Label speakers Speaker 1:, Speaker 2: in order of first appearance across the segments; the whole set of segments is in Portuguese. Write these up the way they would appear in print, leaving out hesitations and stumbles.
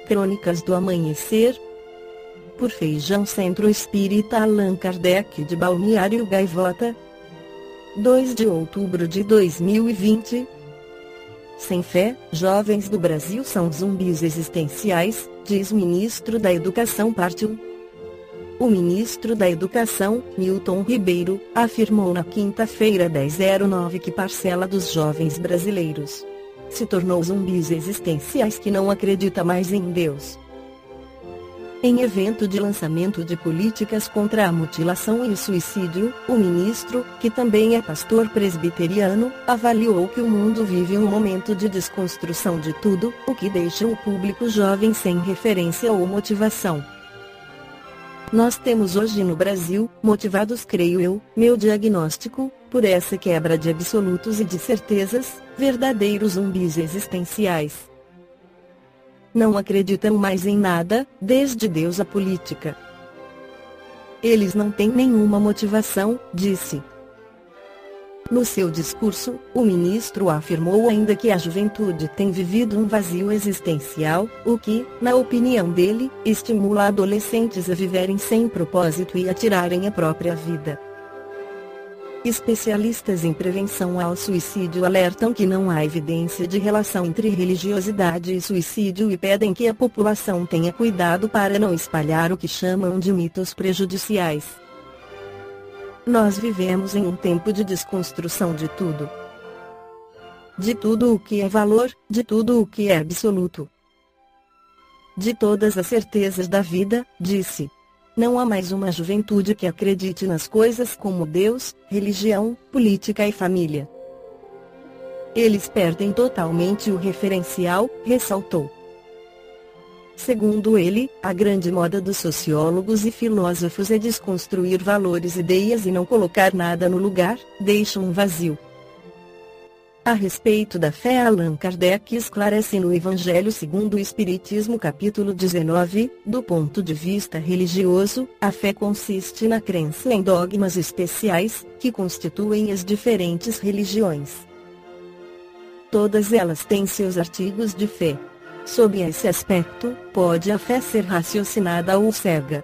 Speaker 1: Crônicas do Amanhecer, por Feijão Centro Espírita Allan Kardec de Balneário Gaivota, 2 de outubro de 2020. Sem fé, jovens do Brasil são zumbis existenciais, diz ministro da Educação parte 1. O ministro da Educação, Milton Ribeiro, afirmou na quinta-feira 10/09 que parcela dos jovens brasileiros se tornou zumbis existenciais que não acredita mais em Deus. Em evento de lançamento de políticas contra a mutilação e o suicídio, o ministro, que também é pastor presbiteriano, avaliou que o mundo vive um momento de desconstrução de tudo, o que deixa o público jovem sem referência ou motivação. Nós temos hoje no Brasil, motivados creio eu, meu diagnóstico, por essa quebra de absolutos e de certezas, verdadeiros zumbis existenciais. Não acreditam mais em nada, desde Deus à política. Eles não têm nenhuma motivação, disse. No seu discurso, o ministro afirmou ainda que a juventude tem vivido um vazio existencial, o que, na opinião dele, estimula adolescentes a viverem sem propósito e a tirarem a própria vida. Especialistas em prevenção ao suicídio alertam que não há evidência de relação entre religiosidade e suicídio e pedem que a população tenha cuidado para não espalhar o que chamam de mitos prejudiciais. Nós vivemos em um tempo de desconstrução de tudo. De tudo o que é valor, de tudo o que é absoluto. De todas as certezas da vida, disse. Não há mais uma juventude que acredite nas coisas como Deus, religião, política e família. Eles perdem totalmente o referencial, ressaltou. Segundo ele, a grande moda dos sociólogos e filósofos é desconstruir valores e ideias e não colocar nada no lugar, deixa um vazio. A respeito da fé, Allan Kardec esclarece no Evangelho segundo o Espiritismo capítulo 19, do ponto de vista religioso, a fé consiste na crença em dogmas especiais, que constituem as diferentes religiões. Todas elas têm seus artigos de fé. Sob esse aspecto, pode a fé ser raciocinada ou cega.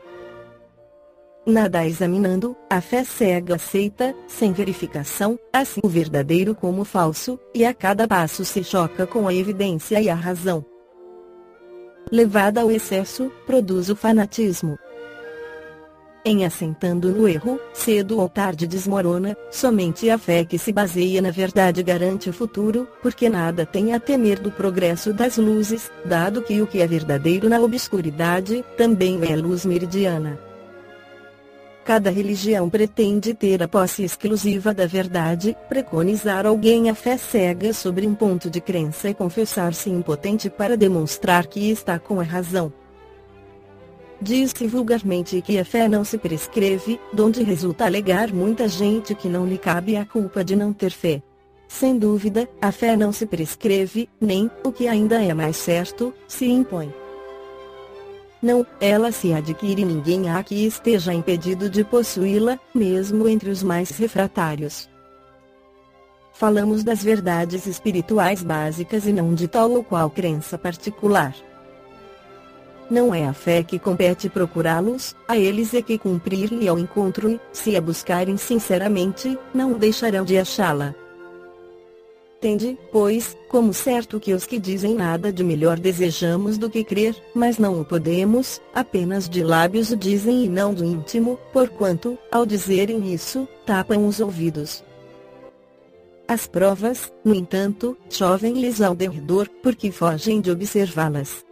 Speaker 1: Nada examinando, a fé cega aceita, sem verificação, assim o verdadeiro como o falso, e a cada passo se choca com a evidência e a razão. Levada ao excesso, produz o fanatismo. Em assentando no erro, cedo ou tarde desmorona, somente a fé que se baseia na verdade garante o futuro, porque nada tem a temer do progresso das luzes, dado que o que é verdadeiro na obscuridade, também é luz meridiana. Cada religião pretende ter a posse exclusiva da verdade, preconizar alguém a fé cega sobre um ponto de crença e confessar-se impotente para demonstrar que está com a razão. Diz-se vulgarmente que a fé não se prescreve, donde resulta alegar muita gente que não lhe cabe a culpa de não ter fé. Sem dúvida, a fé não se prescreve, nem, o que ainda é mais certo, se impõe. Não, ela se adquire e ninguém há que esteja impedido de possuí-la, mesmo entre os mais refratários. Falamos das verdades espirituais básicas e não de tal ou qual crença particular. Não é a fé que compete procurá-los, a eles é que cumprir-lhe ao encontro e, se a buscarem sinceramente, não deixarão de achá-la. Tende, pois, como certo que os que dizem nada de melhor desejamos do que crer, mas não o podemos, apenas de lábios o dizem e não do íntimo, porquanto, ao dizerem isso, tapam os ouvidos. As provas, no entanto, chovem-lhes ao derredor, porque fogem de observá-las.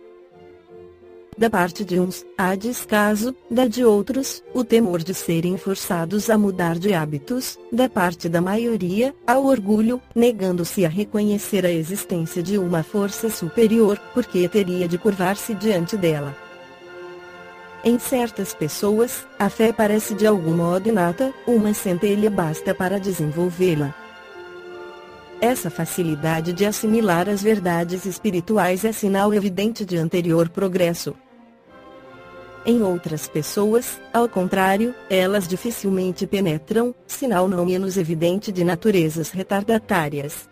Speaker 1: Da parte de uns, há descaso, da de outros, o temor de serem forçados a mudar de hábitos, da parte da maioria, há o orgulho, negando-se a reconhecer a existência de uma força superior, porque teria de curvar-se diante dela. Em certas pessoas, a fé parece de algum modo inata, uma centelha basta para desenvolvê-la. Essa facilidade de assimilar as verdades espirituais é sinal evidente de anterior progresso. Em outras pessoas, ao contrário, elas dificilmente penetram, sinal não menos evidente de naturezas retardatárias.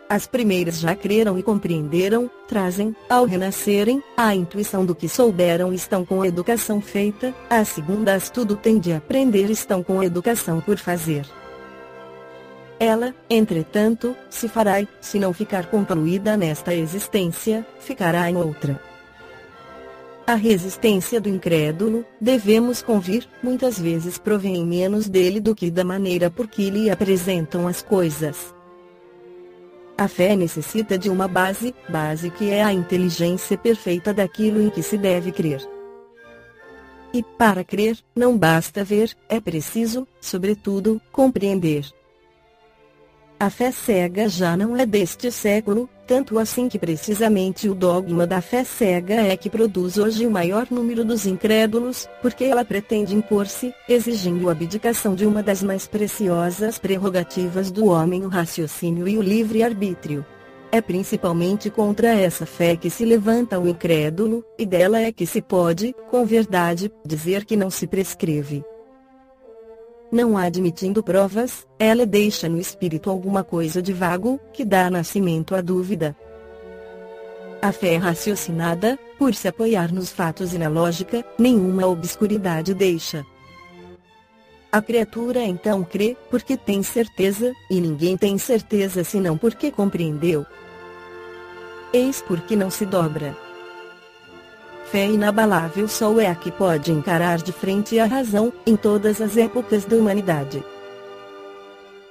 Speaker 1: As primeiras já creram e compreenderam, trazem, ao renascerem, a intuição do que souberam e estão com a educação feita, as segundas tudo têm de aprender e estão com a educação por fazer. Ela, entretanto, se fará e, se não ficar concluída nesta existência, ficará em outra. A resistência do incrédulo, devemos convir, muitas vezes provém menos dele do que da maneira por que lhe apresentam as coisas. A fé necessita de uma base que é a inteligência perfeita daquilo em que se deve crer. E para crer, não basta ver, é preciso, sobretudo, compreender. A fé cega já não é deste século, tanto assim que precisamente o dogma da fé cega é que produz hoje o maior número dos incrédulos, porque ela pretende impor-se, exigindo a abdicação de uma das mais preciosas prerrogativas do homem, o raciocínio e o livre-arbítrio. É principalmente contra essa fé que se levanta o incrédulo, e dela é que se pode, com verdade, dizer que não se prescreve. Não admitindo provas, ela deixa no espírito alguma coisa de vago, que dá nascimento à dúvida. A fé raciocinada, por se apoiar nos fatos e na lógica, nenhuma obscuridade deixa. A criatura então crê, porque tem certeza, e ninguém tem certeza senão porque compreendeu. Eis porque não se dobra. Fé inabalável só é a que pode encarar de frente a razão, em todas as épocas da humanidade.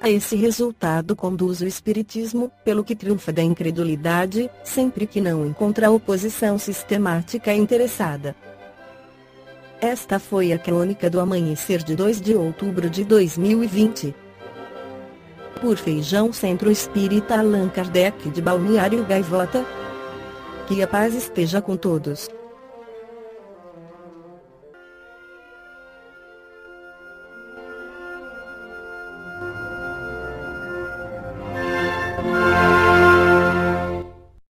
Speaker 1: A esse resultado conduz o Espiritismo, pelo que triunfa da incredulidade, sempre que não encontra oposição sistemática e interessada. Esta foi a crônica do amanhecer de 2 de outubro de 2020. Por Feijão Centro Espírita Allan Kardec de Balneário Gaivota. Que a paz esteja com todos.